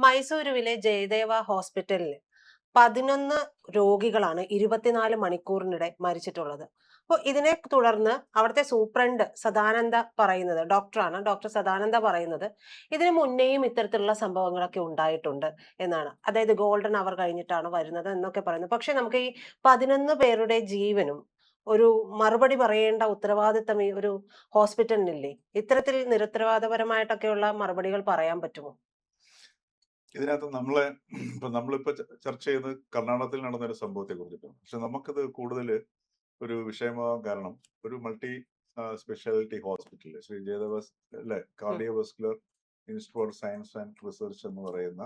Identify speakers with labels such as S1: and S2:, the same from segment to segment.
S1: മൈസൂരുവിലെ ജയദേവ ഹോസ്പിറ്റലിൽ 11 രോഗികളാണ് 24 മണിക്കൂറിനിടെ മരിച്ചിട്ടുള്ളത്. അപ്പോൾ ഇതിനെ തുടർന്ന് അവിടുത്തെ സൂപ്രണ്ട് സദാനന്ദ പറയുന്നത്, ഡോക്ടറാണ്, ഡോക്ടർ സദാനന്ദ പറയുന്നത്, ഇതിനു മുന്നേയും ഇത്തരത്തിലുള്ള സംഭവങ്ങളൊക്കെ ഉണ്ടായിട്ടുണ്ട് എന്നാണ്. അതായത് ഗോൾഡൻ അവർ കഴിഞ്ഞിട്ടാണ് വരുന്നത് എന്നൊക്കെ പറയുന്നത്. പക്ഷെ നമുക്ക് ഈ 11 പേരുടെ ജീവനും ഒരു മറുപടി പറയേണ്ട ഉത്തരവാദിത്തം ഈ ഒരു ഹോസ്പിറ്റലിനില്ലേ? ഇത്തരത്തിൽ നിരുത്തരവാദപരമായിട്ടൊക്കെയുള്ള മറുപടികൾ പറയാൻ പറ്റുമോ?
S2: ഇതിനകത്ത് നമ്മളിപ്പോ ചർച്ച ചെയ്യുന്നത് കർണാടകത്തിൽ നടന്ന ഒരു സംഭവത്തെ കുറിച്ചിട്ടാണ്. പക്ഷെ നമുക്കത് കൂടുതൽ ഒരു വിഷയമാകാൻ കാരണം ഒരു multi speciality hospital Shri Jayadevas അല്ലെ,
S1: ഉം.
S2: Cardiovascular institute for science and research എന്ന് പറയുന്ന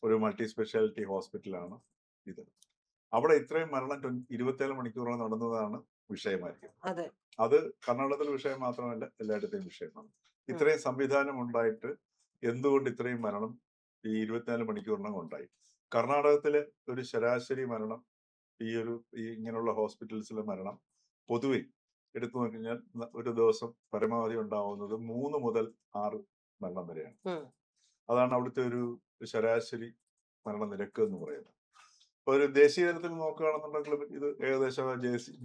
S2: ഒരു മൾട്ടി സ്പെഷ്യാലിറ്റി ഹോസ്പിറ്റലാണ് ഇത്. അവിടെ ഇത്രയും മരണം 27 മണിക്കൂറോളം നടന്നതാണ് വിഷയമായിരിക്കും.
S1: അതെ.
S2: അത് കർണാടകത്തിലെ വിഷയം മാത്രമല്ല, എല്ലായിടത്തെയും വിഷയമാണ്.
S1: ഉം.
S2: ഇത്രയും സംവിധാനം ഉണ്ടായിട്ട് എന്തുകൊണ്ട് ഇത്രയും മരണം ഈ 24 മണിക്കൂറിനകം ഉണ്ടായി? കർണാടകത്തിലെ ഒരു ശരാശരി മരണം, ഈ ഇങ്ങനെയുള്ള ഹോസ്പിറ്റൽസിലെ മരണം പൊതുവെ എടുത്തു നോക്കിക്കഴിഞ്ഞാൽ ഒരു ദിവസം പരമാവധി ഉണ്ടാവുന്നത് 3 മുതൽ 6 മരണം വരെയാണ്.
S1: ഉം.
S2: അതാണ് അവിടുത്തെ ഒരു ശരാശരി മരണനിരക്ക് എന്ന് പറയുന്നത്. ഇപ്പൊ ഒരു ദേശീയ തലത്തിൽ നോക്കുകയാണെന്നുണ്ടെങ്കിൽ ഇത് ഏകദേശം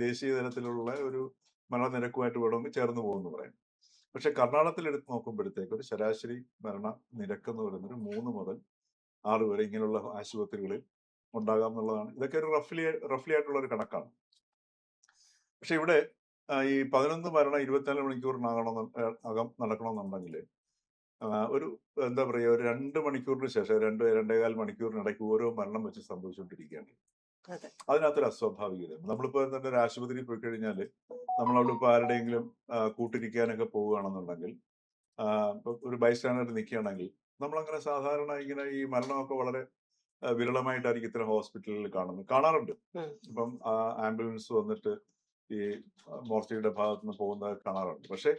S2: ദേശീയ തലത്തിലുള്ള ഒരു മരണനിരക്കുമായിട്ട് വേണമെങ്കിൽ ചേർന്ന് പോകുമെന്ന് പറയാം. പക്ഷെ കർണാടകത്തിൽ എടുത്ത് നോക്കുമ്പോഴത്തേക്ക് ഒരു ശരാശരി മരണ നിരക്ക് എന്ന് പറയുന്നത് 3 മുതൽ 6 വരെ ഇങ്ങനെയുള്ള ആശുപത്രികളിൽ ഉണ്ടാകാം എന്നുള്ളതാണ്. ഇതൊക്കെ ഒരു റഫ്ലി ആയിട്ടുള്ള ഒരു കണക്കാണ്. പക്ഷെ ഇവിടെ ഈ 11 മരണം 24 അകം നടക്കണമെന്നുണ്ടെങ്കിൽ ഒരു എന്താ പറയുക, ഒരു 2 മണിക്കൂറിന് ശേഷം 2-2.25 മണിക്കൂറിനിടയ്ക്ക് ഓരോ മരണം വെച്ച് സംഭവിച്ചുകൊണ്ടിരിക്കുകയാണ്.
S1: അതെ.
S2: അതിനകത്തൊരു അസ്വാഭാവികത. നമ്മളിപ്പോ തന്നെ ഒരു ആശുപത്രിയിൽ പോയി കഴിഞ്ഞാൽ നമ്മളവിടെ ഇപ്പൊ ആരുടെയെങ്കിലും കൂട്ടിരിക്കാനൊക്കെ പോവുകയാണെന്നുണ്ടെങ്കിൽ, ഇപ്പൊ ഒരു ബൈസ്റ്റാൻഡർ നിൽക്കുകയാണെങ്കിൽ നമ്മളങ്ങനെ സാധാരണ ഇങ്ങനെ ഈ മരണമൊക്കെ വളരെ വിരളമായിട്ടായിരിക്കും ഇത്തരം ഹോസ്പിറ്റലുകളിൽ കാണാറുണ്ട്.
S1: ഉം.
S2: ഇപ്പം ആംബുലൻസ് വന്നിട്ട് ഈ മോർച്ചയുടെ ഭാഗത്ത് നിന്ന് പോകുന്നത് കാണാറുണ്ട്. പക്ഷെ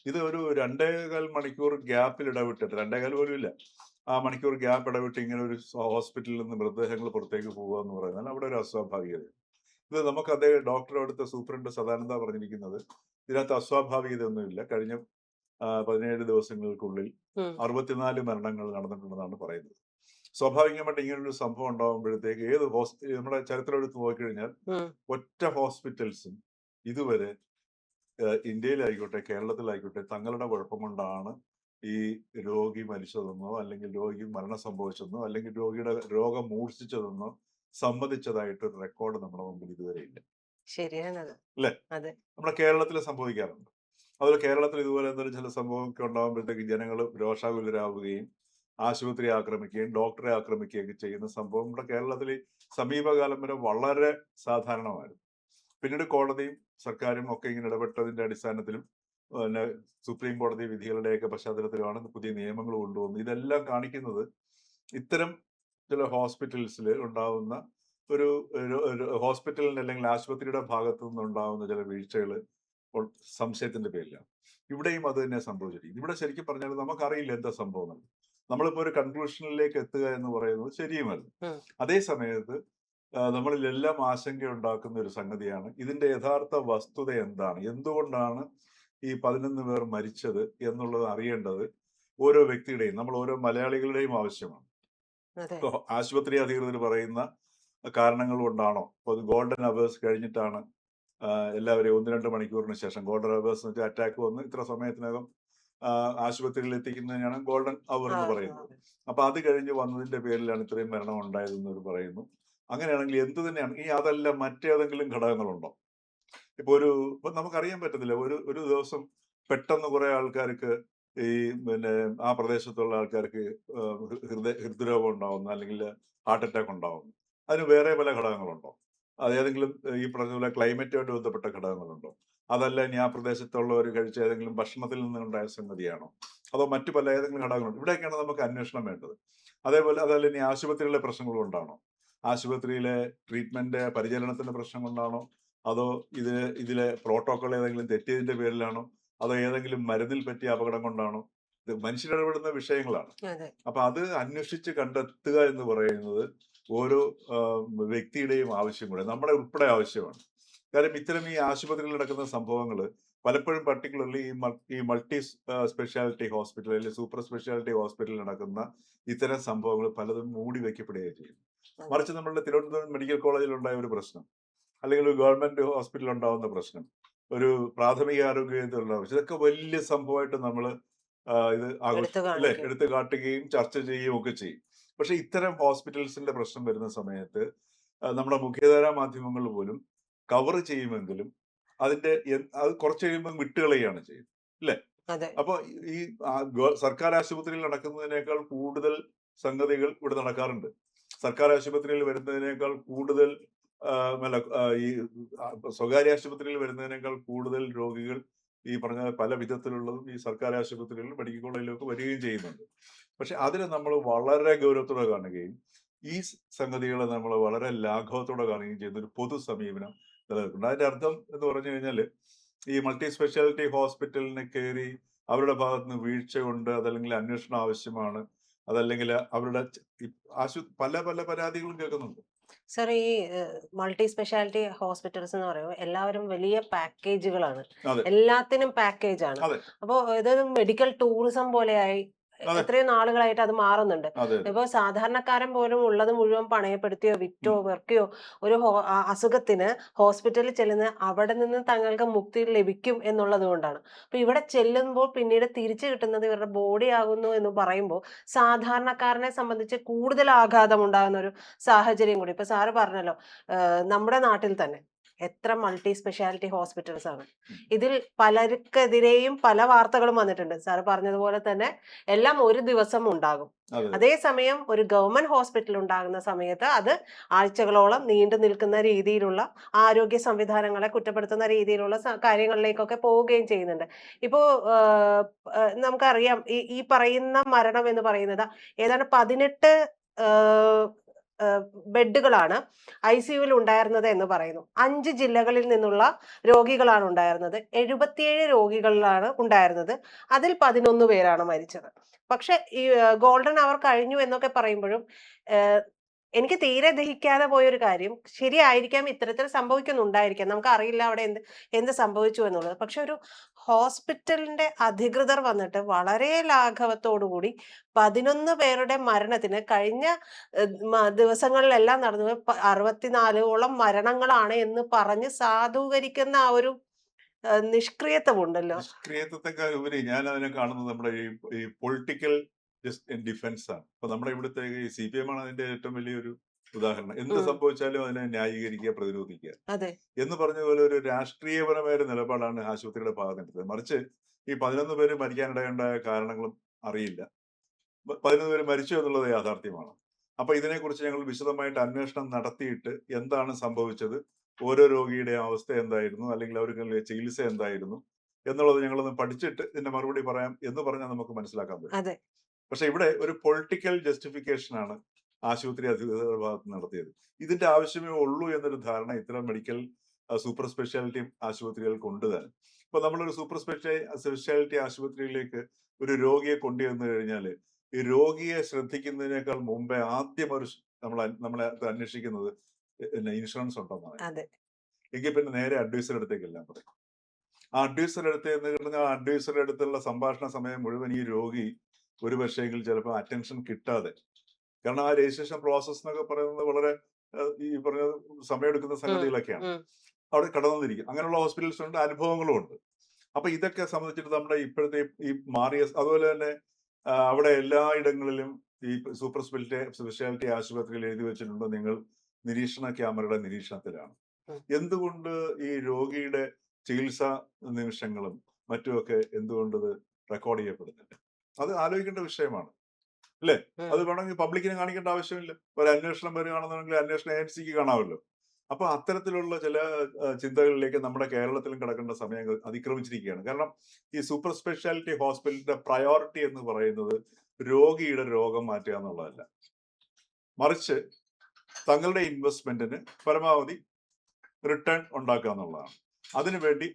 S2: ഇത് ഒരു 2.25 മണിക്കൂർ ഗ്യാപ്പിൽ ഇടവിട്ടിട്ട്, 2.25 പോലും ഇല്ല, ആ മണിക്കൂർ ഗ്യാപ്പ് ഇടവിട്ട് ഇങ്ങനെ ഒരു ഹോസ്പിറ്റലിൽ നിന്ന് മൃതദേഹങ്ങൾ പുറത്തേക്ക് പോകുക എന്ന് പറയുന്നത് അവിടെ ഒരു അസ്വാഭാവികത. ഇത് നമുക്ക് അതേ ഡോക്ടർ, അവിടുത്തെ സൂപ്രണ്ട് സദാനന്ദ പറഞ്ഞിരിക്കുന്നത് ഇതിനകത്ത് അസ്വാഭാവികതയൊന്നുമില്ല. കഴിഞ്ഞ 17 ദിവസങ്ങൾക്കുള്ളിൽ
S1: ഉം.
S2: 64 മരണങ്ങൾ നടന്നിട്ടുണ്ടെന്നാണ് പറയുന്നത്. സ്വാഭാവികമായിട്ട് ഇങ്ങനൊരു സംഭവം ഉണ്ടാകുമ്പോഴത്തേക്ക് നമ്മുടെ ചരിത്രം എടുത്ത് നോക്കിക്കഴിഞ്ഞാൽ
S1: ഉം.
S2: ഒറ്റ ഹോസ്പിറ്റൽസും ഇതുവരെ ഇന്ത്യയിലായിക്കോട്ടെ കേരളത്തിലായിക്കോട്ടെ തങ്ങളുടെ കുഴപ്പം കൊണ്ടാണ് ഈ രോഗി മരിച്ചതെന്നോ അല്ലെങ്കിൽ രോഗി മരണം സംഭവിച്ചതെന്നോ അല്ലെങ്കിൽ രോഗിയുടെ രോഗം മൂർച്ഛിച്ചതെന്നോ സമ്മതിച്ചതായിട്ട് ഒരു റെക്കോർഡ് നമ്മുടെ മുമ്പിൽ ഇതുവരെ ഇല്ല.
S1: ശരിയാണത്.
S2: അല്ലെ?
S1: അതെ.
S2: നമ്മുടെ കേരളത്തിൽ സംഭവിക്കാറുണ്ട്. അതുപോലെ കേരളത്തിൽ ഇതുപോലെ എന്തെങ്കിലും ചില സംഭവമൊക്കെ ഉണ്ടാകുമ്പോഴത്തേക്ക് ജനങ്ങൾ രോഷാകുലരാവുകയും ആശുപത്രി ആക്രമിക്കുകയും ഡോക്ടറെ ആക്രമിക്കുകയൊക്കെ ചെയ്യുന്ന സംഭവം നമ്മുടെ കേരളത്തിൽ സമീപകാലം വരെ വളരെ സാധാരണമായിരുന്നു. പിന്നീട് കോടതിയും സർക്കാരും ഒക്കെ ഇങ്ങനെ ഇടപെട്ടതിന്റെ അടിസ്ഥാനത്തിലും പിന്നെ സുപ്രീം കോടതി വിധികളുടെയൊക്കെ പശ്ചാത്തലത്തിലാണ് പുതിയ നിയമങ്ങൾ കൊണ്ടുവന്നത്. ഇതെല്ലാം കാണിക്കുന്നത് ഇത്തരം ചില ഹോസ്പിറ്റൽസിൽ ഉണ്ടാവുന്ന ഒരു ഹോസ്പിറ്റലിന്റെ അല്ലെങ്കിൽ ആശുപത്രിയുടെ ഭാഗത്തു നിന്നുണ്ടാവുന്ന ചില വീഴ്ചകൾ സംശയത്തിന്റെ പേരിലാണ്. ഇവിടെയും അത് തന്നെ സംഭവിച്ചിരിക്കും. ഇവിടെ ശരിക്കും പറഞ്ഞാൽ നമുക്കറിയില്ല എന്താ സംഭവം. നമ്മളിപ്പോ ഒരു കൺക്ലൂഷനിലേക്ക് എത്തുക എന്ന് പറയുന്നത് ശരിയുമല്ല.
S1: ഉം.
S2: അതേ സമയത്ത് നമ്മളിലെല്ലാം ആശങ്ക ഉണ്ടാക്കുന്ന ഒരു സംഗതിയാണ് ഇതിന്റെ യഥാർത്ഥ വസ്തുത എന്താണ്, എന്തുകൊണ്ടാണ് ഈ 11 പേർ മരിച്ചത് എന്നുള്ളത് അറിയേണ്ടത് ഓരോ വ്യക്തിയുടെയും, നമ്മൾ ഓരോ മലയാളികളുടെയും ആവശ്യമാണ്.
S1: അതെ.
S2: ഇപ്പൊ ആശുപത്രി അധികൃതർ പറയുന്ന കാരണങ്ങൾ കൊണ്ടാണോ, ഇപ്പൊ ഗോൾഡൻ അവേഴ്സ് കഴിഞ്ഞിട്ടാണ് എല്ലാവരെയും 1-2 മണിക്കൂറിന് ശേഷം, ഗോൾഡൻ അവേഴ്സ് എന്ന് വെച്ചാൽ അറ്റാക്ക് വന്ന് ഇത്ര സമയത്തിനകം ആശുപത്രിയിൽ എത്തിക്കുന്നതിനാണ് ഗോൾഡൻ അവർ
S1: ആ,
S2: എന്ന്
S1: ആ,
S2: പറയുന്നത്.
S1: അതെ.
S2: അപ്പൊ അത് കഴിഞ്ഞ് വന്നതിന്റെ പേരിലാണ് ഇത്രയും മരണം ഉണ്ടായതെന്ന് അവർ പറയുന്നു. അങ്ങനെയാണെങ്കിൽ എന്ത് തന്നെയാണ് അതല്ല മറ്റേതെങ്കിലും ഘടകങ്ങളുണ്ടോ? ഇപ്പൊ നമുക്കറിയാൻ പറ്റത്തില്ല. ഒരു ഒരു ദിവസം പെട്ടെന്ന് കുറെ ആൾക്കാർക്ക് ഈ പിന്നെ ആ പ്രദേശത്തുള്ള ആൾക്കാർക്ക് ഹൃദ്രോഗം ഉണ്ടാവുന്നു, അല്ലെങ്കിൽ ഹാർട്ട് അറ്റാക്ക് ഉണ്ടാവുന്നു. അതിന് വേറെ പല ഘടകങ്ങളുണ്ടോ? അതേതെങ്കിലും ഈ പറഞ്ഞ പോലെ ക്ലൈമറ്റുമായിട്ട് ബന്ധപ്പെട്ട ഘടകങ്ങളുണ്ടോ? അതല്ല ഇനി ആ പ്രദേശത്തുള്ളവർ കഴിച്ച ഏതെങ്കിലും ഭക്ഷണത്തിൽ നിന്നുണ്ടായ സംഗതിയാണോ? അതോ മറ്റു പല ഏതെങ്കിലും ഘടകങ്ങളുണ്ടോ? ഇവിടെയൊക്കെയാണ് നമുക്ക് അന്വേഷണം വേണ്ടത്. അതേപോലെ അതല്ല ഇനി ആശുപത്രിയിലെ പ്രശ്നങ്ങൾ കൊണ്ടാണോ? ആശുപത്രിയിലെ ട്രീറ്റ്മെന്റ് പരിചരണത്തിന്റെ പ്രശ്നം കൊണ്ടാണോ? അതോ ഇതിലെ പ്രോട്ടോകോൾ ഏതെങ്കിലും തെറ്റിയതിന്റെ പേരിലാണോ? അതോ ഏതെങ്കിലും മരുന്നിൽ പറ്റിയ അപകടം കൊണ്ടാണോ? ഇത് മനുഷ്യരിടപെടുന്ന വിഷയങ്ങളാണ്.
S1: അതെ.
S2: അപ്പൊ അത് അന്വേഷിച്ച് കണ്ടെത്തുക എന്ന് പറയുന്നത് ഓരോ വ്യക്തിയുടെയും ആവശ്യം കൂടെ, നമ്മുടെ ഉൾപ്പെടെ ആവശ്യമാണ്. കാര്യം ഇത്തരം ഈ ആശുപത്രിയിൽ നടക്കുന്ന സംഭവങ്ങൾ പലപ്പോഴും പർട്ടിക്കുലർലി ഈ മൾട്ടി സ്പെഷ്യാലിറ്റി ഹോസ്പിറ്റൽ അല്ലെങ്കിൽ സൂപ്പർ സ്പെഷ്യാലിറ്റി ഹോസ്പിറ്റലിൽ നടക്കുന്ന ഇത്തരം സംഭവങ്ങൾ പലതും മൂടി വയ്ക്കപ്പെടുകയും ചെയ്യും.
S1: അതെ.
S2: മറിച്ച് നമ്മുടെ തിരുവനന്തപുരം മെഡിക്കൽ കോളേജിൽ ഉണ്ടായ ഒരു പ്രശ്നം, അല്ലെങ്കിൽ ഒരു ഗവൺമെന്റ് ഹോസ്പിറ്റലിൽ ഉണ്ടാവുന്ന പ്രശ്നം, ഒരു പ്രാഥമിക ആരോഗ്യ കേന്ദ്രത്തിലുള്ള പ്രശ്നം, ഇതൊക്കെ വലിയ സംഭവമായിട്ട് നമ്മൾ ഇത്
S1: എടുത്തു
S2: അല്ലെ
S1: കാണിക്കും.
S2: എടുത്തു കാട്ടുകയും ചർച്ച ചെയ്യുകയും ഒക്കെ ചെയ്യും. പക്ഷെ ഇത്തരം ഹോസ്പിറ്റൽസിന്റെ പ്രശ്നം വരുന്ന സമയത്ത് നമ്മുടെ മുഖ്യധാരാ മാധ്യമങ്ങൾ പോലും കവർ ചെയ്യുമെങ്കിലും അതിന്റെ അത് കുറച്ച് കഴിയുമ്പോൾ വിട്ടുകളയാണ് ചെയ്യുന്നത്, അല്ലെ?
S1: അതെ.
S2: അപ്പൊ ഈ സർക്കാർ ആശുപത്രിയിൽ നടക്കുന്നതിനേക്കാൾ കൂടുതൽ സംഗതികൾ ഇവിടെ നടക്കാറുണ്ട്. സർക്കാർ ആശുപത്രിയിൽ വരുന്നതിനേക്കാൾ കൂടുതൽ ഈ സ്വകാര്യ ആശുപത്രിയിൽ വരുന്നതിനേക്കാൾ കൂടുതൽ രോഗികൾ ഈ പറഞ്ഞ പല വിധത്തിലുള്ളതും ഈ സർക്കാർ ആശുപത്രികളിലും മെഡിക്കൽ കോളേജിലൊക്കെ വരികയും ചെയ്യുന്നുണ്ട്. പക്ഷെ അതിനെ നമ്മൾ വളരെ ഗൗരവത്തോടെ കാണുകയും ഈ സംഗതികളെ നമ്മൾ വളരെ ലാഘവത്തോടെ കാണുകയും ചെയ്യുന്ന ഒരു പൊതു സമീപനം നിലനിൽക്കുന്നുണ്ട്. അതിന്റെ അർത്ഥം എന്ന് പറഞ്ഞു കഴിഞ്ഞാല് ഈ മൾട്ടി സ്പെഷ്യാലിറ്റി ഹോസ്പിറ്റലിന് കയറി അവരുടെ ഭാഗത്ത് നിന്ന് വീഴ്ച കൊണ്ട്, അതല്ലെങ്കിൽ അന്വേഷണം ആവശ്യമാണ്, അതല്ലെങ്കിൽ അവരുടെ പല പല പരാതികളും കേൾക്കുന്നുണ്ട്.
S1: സർ, ഈ മൾട്ടി സ്പെഷ്യാലിറ്റി ഹോസ്പിറ്റൽസ് എന്ന് പറയുമ്പോൾ എല്ലാവരും വലിയ പാക്കേജുകളാണ്.
S2: അതെ
S1: എല്ലാത്തിനും പാക്കേജാണ്.
S2: അതെ
S1: അപ്പോൾ ഇതൊരു മെഡിക്കൽ ടൂറിസം പോലെയായി
S2: അതെ
S1: എത്രയോ നാളുകളായിട്ട് അത് മാറുന്നുണ്ട്.
S2: അതെ അതെ
S1: ഇപ്പൊ സാധാരണക്കാരൻ പോലും ഉള്ളത് മുഴുവൻ പണയപ്പെടുത്തിയോ വിറ്റോ
S2: ഉം.
S1: വെറുക്കെയോ ഒരു അസുഖത്തിന് ഹോസ്പിറ്റലിൽ ചെല്ലുന്ന അവിടെ നിന്ന് തങ്ങൾക്ക് മുക്തി ലഭിക്കും എന്നുള്ളത് കൊണ്ടാണ്. അപ്പൊ ഇവിടെ ചെല്ലുമ്പോൾ പിന്നീട് തിരിച്ചു കിട്ടുന്നത് ഇവരുടെ ബോഡി ആകുന്നു എന്ന് പറയുമ്പോൾ സാധാരണക്കാരനെ സംബന്ധിച്ച് കൂടുതൽ ആഘാതം ഉണ്ടാകുന്ന ഒരു സാഹചര്യം കൂടി. ഇപ്പൊ സാറ് പറഞ്ഞല്ലോ, നമ്മുടെ നാട്ടിൽ തന്നെ എത്ര മൾട്ടി സ്പെഷ്യാലിറ്റി ഹോസ്പിറ്റൽസ് ആണ്. ഇതിൽ പലർക്കെതിരെയും പല വാർത്തകളും വന്നിട്ടുണ്ട്. സാറ് പറഞ്ഞതുപോലെ തന്നെ എല്ലാം ഒരു ദിവസം ഉണ്ടാകും.
S2: അതെ
S1: അതേസമയം ഒരു ഗവൺമെന്റ് ഹോസ്പിറ്റൽ ഉണ്ടാകുന്ന സമയത്ത് അത് ആഴ്ചകളോളം നീണ്ടു നിൽക്കുന്ന രീതിയിലുള്ള ആരോഗ്യ സംവിധാനങ്ങളെ കുറ്റപ്പെടുത്തുന്ന രീതിയിലുള്ള കാര്യങ്ങളിലേക്കൊക്കെ പോവുകയും ചെയ്യുന്നുണ്ട്. ഇപ്പോ നമുക്കറിയാം ഈ പറയുന്ന മരണം എന്ന് പറയുന്നത് ഏതാണ്ട് 18 ബെഡുകളാണ് ICUവിൽ ഉണ്ടായിരുന്നത് എന്ന് പറയുന്നു. 5 ജില്ലകളിൽ നിന്നുള്ള രോഗികളാണ് ഉണ്ടായിരുന്നത്. 77 രോഗികളിലാണ് ഉണ്ടായിരുന്നത്. അതിൽ 11 പേരാണ് മരിച്ചത്. പക്ഷെ ഈ ഗോൾഡൻ അവർ കഴിഞ്ഞു എന്നൊക്കെ പറയുമ്പോഴും എനിക്ക് തീരെ ദഹിക്കാതെ പോയൊരു കാര്യം, ശരിയായിരിക്കാം, ഇത്തരത്തിൽ സംഭവിക്കുന്നുണ്ടായിരിക്കാം, നമുക്ക് അറിയില്ല അവിടെ എന്ത് സംഭവിച്ചു എന്നുള്ളത്. പക്ഷെ ഒരു ഹോസ്പിറ്റലിന്റെ അധികൃതർ വന്നിട്ട് വളരെ ലാഘവത്തോടുകൂടി 11 പേരുടെ മരണത്തിന് കഴിഞ്ഞ ദിവസങ്ങളിലെല്ലാം നടന്നത് 64ഓളം മരണങ്ങളാണ് എന്ന് പറഞ്ഞ് സാധൂകരിക്കുന്ന ആ ഒരു നിഷ്ക്രിയത്വം ഉണ്ടല്ലോ.
S2: നിഷ്ക്രിയത്വത്തെക്കാൾ ഉപരി ഞാൻ അതിനെ കാണുന്നത് നമ്മുടെ ഈ പൊളിറ്റിക്കൽ ഡിഫൻസ് ആണ്. ഇപ്പൊ നമ്മുടെ ഇവിടുത്തെ ഈ CPM ആണ് അതിന്റെ ഏറ്റവും വലിയൊരു ഉദാഹരണം. എന്ത്
S1: ഉം.
S2: സംഭവിച്ചാലും അതിനെ ന്യായീകരിക്കുക, പ്രതിരോധിക്കുക
S1: അതെ.
S2: എന്ന് പറഞ്ഞ പോലെ ഒരു രാഷ്ട്രീയപരമായ ഒരു നിലപാടാണ് ആശുപത്രിയുടെ ഭാഗത്തുനിന്നത്. മറിച്ച് ഈ 11 പേര് മരിക്കാനിടയുണ്ടായ കാരണങ്ങളും അറിയില്ല. 11 പേര് മരിച്ചു എന്നുള്ളത് യാഥാർത്ഥ്യമാണ്. അപ്പൊ ഇതിനെക്കുറിച്ച് ഞങ്ങൾ വിശദമായിട്ട് അന്വേഷണം നടത്തിയിട്ട് എന്താണ് സംഭവിച്ചത്, ഓരോ രോഗിയുടെ അവസ്ഥ എന്തായിരുന്നു, അല്ലെങ്കിൽ അവർക്ക് ചികിത്സ എന്തായിരുന്നു എന്നുള്ളത് ഞങ്ങളൊന്ന് പഠിച്ചിട്ട് ഇതിന്റെ മറുപടി പറയാം എന്ന് പറഞ്ഞാൽ നമുക്ക് മനസ്സിലാക്കാൻ പറ്റും.
S1: അതെ.
S2: പക്ഷെ ഇവിടെ ഒരു പൊളിറ്റിക്കൽ ജസ്റ്റിഫിക്കേഷൻ ആണ് ആശുപത്രി അധികൃതരുടെ ഭാഗത്ത് നടത്തിയത്. ഇതിന്റെ ആവശ്യമേ ഉള്ളൂ എന്നൊരു ധാരണ ഇത്തരം മെഡിക്കൽ സൂപ്പർ സ്പെഷ്യാലിറ്റി ആശുപത്രികൾക്ക് ഉണ്ട് തന്നെ. ഇപ്പൊ നമ്മളൊരു സൂപ്പർ സ്പെഷ്യാലിറ്റി ആശുപത്രിയിലേക്ക് ഒരു രോഗിയെ കൊണ്ടുവന്നു കഴിഞ്ഞാൽ ഈ രോഗിയെ ശ്രദ്ധിക്കുന്നതിനേക്കാൾ മുമ്പേ ആദ്യം നമ്മളെ അന്വേഷിക്കുന്നത് ഇൻഷുറൻസ് ഉണ്ടെന്നാണ്.
S1: അതെ.
S2: എങ്കിൽ പിന്നെ നേരെ അഡ്വൈസറുടെ അടുത്തേക്കെല്ലാം പറയും. ആ അഡ്വൈസറുടെ അടുത്ത് എന്ന് പറഞ്ഞാൽ ആ അഡ്വൈസറുടെ അടുത്തുള്ള സംഭാഷണ സമയം മുഴുവൻ ഈ രോഗി ഒരു പക്ഷേങ്കിൽ ചിലപ്പോൾ അറ്റൻഷൻ കിട്ടാതെ, കാരണം ആ രജിസ്ട്രേഷൻ പ്രോസസ് എന്നൊക്കെ പറയുന്നത് വളരെ ഈ പറഞ്ഞ സമയമെടുക്കുന്ന സംഗതികളൊക്കെയാണ്. അവിടെ കടന്നിരിക്കും. അങ്ങനെയുള്ള ഹോസ്പിറ്റൽസ് ഉണ്ട്, അനുഭവങ്ങളും ഉണ്ട്. അപ്പൊ ഇതൊക്കെ സംബന്ധിച്ചിട്ട് നമ്മുടെ ഇപ്പോഴത്തെ ഈ മാറിയ, അതുപോലെ തന്നെ അവിടെ എല്ലായിടങ്ങളിലും ഈ സൂപ്പർ സ്പെഷ്യാലിറ്റി ആശുപത്രിയിൽ എഴുതി വെച്ചിട്ടുണ്ട്, നിങ്ങൾ നിരീക്ഷണ ക്യാമറയുടെ നിരീക്ഷണത്തിലാണ്. എന്തുകൊണ്ട് ഈ രോഗിയുടെ ചികിത്സാ നിമിഷങ്ങളും മറ്റുമൊക്കെ എന്തുകൊണ്ട് ഇത് റെക്കോർഡ് ചെയ്യപ്പെടുന്നില്ല? അത് ആലോചിക്കേണ്ട വിഷയമാണ്, അല്ലേ? അത് വേണമെങ്കിൽ പബ്ലിക്കിന് കാണിക്കേണ്ട ആവശ്യമില്ല. ഒരു അന്വേഷണം വരികയാണെന്നുണ്ടെങ്കിൽ അന്വേഷണ ഏജൻസിക്ക് കാണാമല്ലോ. അപ്പൊ അത്തരത്തിലുള്ള ചില ചിന്തകളിലേക്ക് നമ്മുടെ കേരളത്തിലും കിടക്കേണ്ട സമയം അതിക്രമിച്ചിരിക്കുകയാണ്. കാരണം ഈ സൂപ്പർ സ്പെഷ്യാലിറ്റി ഹോസ്പിറ്റലിന്റെ പ്രയോറിറ്റി എന്ന് പറയുന്നത് രോഗിയുടെ രോഗം മാറ്റുക എന്നുള്ളതല്ല, മറിച്ച് തങ്ങളുടെ ഇൻവെസ്റ്റ്മെന്റിന് പരമാവധി റിട്ടേൺ ഉണ്ടാക്കുക എന്നുള്ളതാണ്. അതിനുവേണ്ടി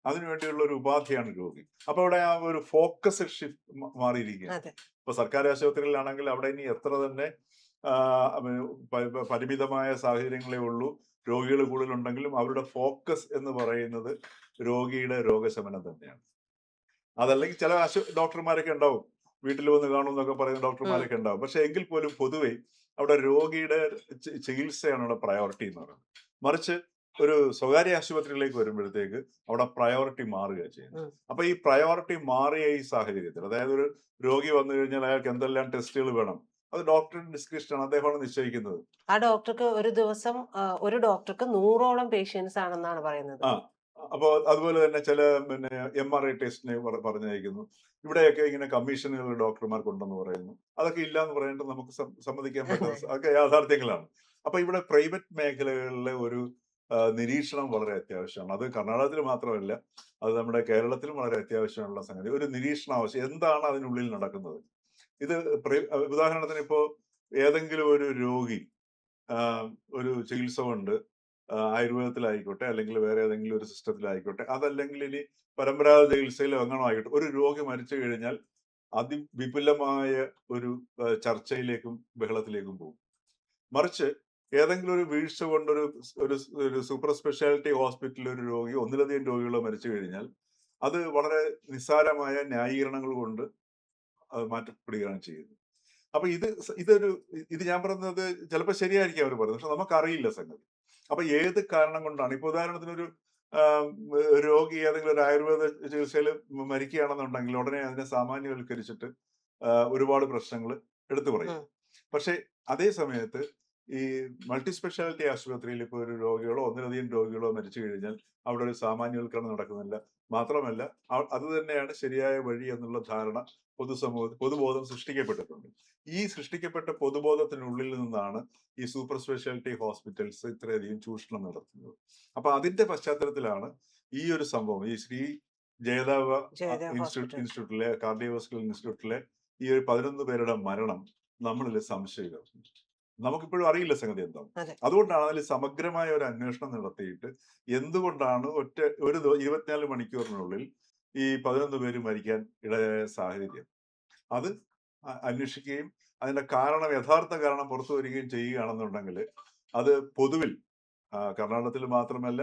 S2: അതിനുവേണ്ടിയുള്ള ഒരു ഉപാധിയാണ് രോഗി. അപ്പൊ അവിടെ ആ ഒരു ഫോക്കസ് ഷിഫ്റ്റ് മാറിയിരിക്കുകയാണ്. ഇപ്പൊ സർക്കാർ ആശുപത്രികളിലാണെങ്കിൽ അവിടെ ഇനി എത്ര തന്നെ പരിമിതമായ സാഹചര്യങ്ങളേ ഉള്ളൂ, രോഗികൾ കൂടുതലുണ്ടെങ്കിലും അവരുടെ ഫോക്കസ് എന്ന് പറയുന്നത് രോഗിയുടെ രോഗശമനം തന്നെയാണ്. അതല്ലെങ്കിൽ ചില ഡോക്ടർമാരൊക്കെ ഉണ്ടാവും, വീട്ടിൽ വന്ന് കാണും എന്നൊക്കെ പറയുന്ന
S1: ഉം.
S2: ഡോക്ടർമാരൊക്കെ ഉണ്ടാവും. പക്ഷെ എങ്കിൽ പോലും പൊതുവെ അവിടെ രോഗിയുടെ ചികിത്സയാണ് അവിടെ പ്രയോറിറ്റി എന്ന് പറയുന്നത്. മറിച്ച് ഒരു സ്വകാര്യ ആശുപത്രിയിലേക്ക് വരുമ്പോഴത്തേക്ക് അവിടെ പ്രയോറിറ്റി മാറുകയാണ് ചെയ്യുന്നത്.
S1: ഉം.
S2: അപ്പൊ ഈ പ്രയോറിറ്റി മാറിയ ഈ സാഹചര്യത്തിൽ, അതായത് ഒരു രോഗി വന്നു കഴിഞ്ഞാൽ അയാൾക്ക് എന്തെല്ലാം ടെസ്റ്റുകൾ വേണം, അത് ഡോക്ടറുടെ ഡിസ്ക്രിപ്ഷനാണ്, അദ്ദേഹമാണ് നിശ്ചയിക്കുന്നത്.
S1: ആ ഡോക്ടർക്ക് ഒരു ദിവസം ഒരു ഡോക്ടർക്ക് 100ഓളം പേഷ്യൻസ് ആണെന്നാണ് പറയുന്നത്.
S2: ആ അപ്പോ അതുപോലെ തന്നെ ചില MRI ടെസ്റ്റിനെ പറഞ്ഞയക്കുന്നു. ഇവിടെയൊക്കെ ഇങ്ങനെ കമ്മീഷനുകൾ ഡോക്ടർമാർക്കുണ്ടെന്ന് പറയുന്നു. അതൊക്കെ ഇല്ല എന്ന് പറയേണ്ടത് നമുക്ക് സമ്മതിക്കാൻ പറ്റുന്ന അതൊക്കെ യാഥാർത്ഥ്യങ്ങളാണ്. അപ്പൊ ഇവിടെ പ്രൈവറ്റ് മേഖലകളിലെ ഒരു നിരീക്ഷണം വളരെ അത്യാവശ്യമാണ്. അത് കർണാടകത്തിൽ മാത്രമല്ല, അത് നമ്മുടെ കേരളത്തിലും വളരെ അത്യാവശ്യമുള്ള സംഗതി. ഒരു നിരീക്ഷണം ആവശ്യം. എന്താണ് അതിനുള്ളിൽ നടക്കുന്നത്? ഇത് ഉദാഹരണത്തിന് ഇപ്പോ ഏതെങ്കിലും ഒരു രോഗി ഒരു ചികിത്സ കൊണ്ട് ആയുർവേദത്തിലായിക്കോട്ടെ, അല്ലെങ്കിൽ വേറെ ഏതെങ്കിലും ഒരു സിസ്റ്റത്തിലായിക്കോട്ടെ, അതല്ലെങ്കിൽ ഇനി പരമ്പരാഗത ചികിത്സയിലോ എങ്ങനോ ആയിക്കോട്ടെ, ഒരു രോഗി മരിച്ചു കഴിഞ്ഞാൽ അതിവിപുലമായ ഒരു ചർച്ചയിലേക്കും ബഹളത്തിലേക്കും പോകും. മറിച്ച് ഏതെങ്കിലും ഒരു വീഴ്ച കൊണ്ട് ഒരു ഒരു സൂപ്പർ സ്പെഷ്യാലിറ്റി ഹോസ്പിറ്റലിൽ ഒരു രോഗി, ഒന്നിലധികം രോഗികളോ മരിച്ചു കഴിഞ്ഞാൽ അത് വളരെ നിസ്സാരമായ ന്യായീകരണങ്ങൾ കൊണ്ട് അത് മാറ്റപ്പെടുകയാണ് ചെയ്യുന്നത്. അപ്പൊ ഇത് ഞാൻ പറയുന്നത് ചിലപ്പോൾ ശരിയായിരിക്കും അവർ പറയുന്നത്, പക്ഷെ നമുക്കറിയില്ല സംഗതി. അപ്പൊ ഏത് കാരണം കൊണ്ടാണ്, ഇപ്പൊ ഉദാഹരണത്തിന് ഒരു രോഗി ഏതെങ്കിലും ഒരു ആയുർവേദ ചികിത്സയിൽ മരിക്കുകയാണെന്നുണ്ടെങ്കിൽ ഉടനെ അതിനെ സാമാന്യവൽക്കരിച്ചിട്ട് ഒരുപാട് പ്രശ്നങ്ങൾ എടുത്തു പറയും.
S1: ഉം.
S2: പക്ഷെ അതേ സമയത്ത് ഈ മൾട്ടി സ്പെഷ്യാലിറ്റി ആശുപത്രിയിൽ ഇപ്പോൾ ഒരു രോഗികളോ ഒന്നിലധികം രോഗികളോ മരിച്ചു കഴിഞ്ഞാൽ അവിടെ ഒരു സാമാന്യവൽക്കരണം നടക്കുന്നില്ല. മാത്രമല്ല അത് തന്നെയാണ് ശരിയായ വഴി എന്നുള്ള ധാരണ പൊതുബോധം സൃഷ്ടിക്കപ്പെട്ടിട്ടുണ്ട്. ഈ സൃഷ്ടിക്കപ്പെട്ട പൊതുബോധത്തിനുള്ളിൽ നിന്നാണ് ഈ സൂപ്പർ സ്പെഷ്യാലിറ്റി ഹോസ്പിറ്റൽസ് ഇത്രയധികം ചൂഷണം നടത്തുന്നത്. അപ്പൊ അതിന്റെ പശ്ചാത്തലത്തിലാണ് ഈ ഒരു സംഭവം, ഈ ശ്രീ ജയദേവ
S1: ജയദേവ് ഹോസ്പിറ്റൽ.
S2: ഇൻസ്റ്റിറ്റ്യൂട്ടിലെ കാർഡിയോവാസ്കുലർ ഇൻസ്റ്റിറ്റ്യൂട്ടിലെ ഈ ഒരു 11 പേരുടെ മരണം നമ്മളിൽ സംശയിക്കുന്നു. നമുക്കിപ്പോഴും അറിയില്ല സംഗതി എന്താണ്.
S1: അതെ.
S2: അതുകൊണ്ടാണ് അതിൽ സമഗ്രമായ ഒരു അന്വേഷണം നടത്തിയിട്ട് എന്തുകൊണ്ടാണ് ഒരു 24 മണിക്കൂറിനുള്ളിൽ ഈ 11 പേര് മരിക്കാൻ ഇടയായ സാഹചര്യം, അത് അന്വേഷിക്കുകയും അതിന്റെ കാരണം, യഥാർത്ഥ കാരണം പുറത്തു വരികയും ചെയ്യുകയാണെന്നുണ്ടെങ്കിൽ അത് പൊതുവിൽ കർണാടകത്തിൽ മാത്രമല്ല,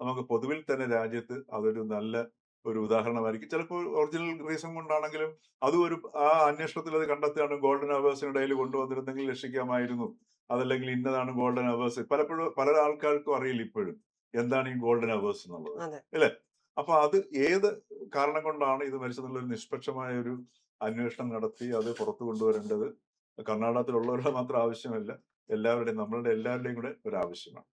S2: നമുക്ക് പൊതുവിൽ തന്നെ രാജ്യത്ത് അതൊരു നല്ല ഒരു ഉദാഹരണമായിരിക്കും. ചിലപ്പോൾ ഒറിജിനൽ റീസൺ കൊണ്ടാണെങ്കിലും അതും ആ അന്വേഷണത്തിൽ അത് കണ്ടെത്തുകയാണ് ഗോൾഡൻ അവേഴ്സിനിടയിൽ കൊണ്ടുവന്നിരുന്നെങ്കിൽ രക്ഷിക്കാമായിരുന്നു, അതല്ലെങ്കിൽ ഇന്നതാണ് ഗോൾഡൻ അവേഴ്സ്. പലപ്പോഴും പല ആൾക്കാർക്കും അറിയില്ല ഇപ്പോഴും എന്താണ് ഈ ഗോൾഡൻ അവേഴ്സ് എന്നുള്ളത്,
S1: അതെ.
S2: അല്ലേ? അപ്പൊ അത് ഏത് കാരണം കൊണ്ടാണ് ഇത് മരിച്ചതെന്നുള്ള ഒരു നിഷ്പക്ഷമായ ഒരു അന്വേഷണം നടത്തി അത് പുറത്തു കൊണ്ടുവരേണ്ടത് കർണാടകത്തിലുള്ളവരുടെ മാത്രം ആവശ്യമല്ല, നമ്മളുടെ എല്ലാവരുടെയും കൂടെ ഒരു ആവശ്യമാണ്.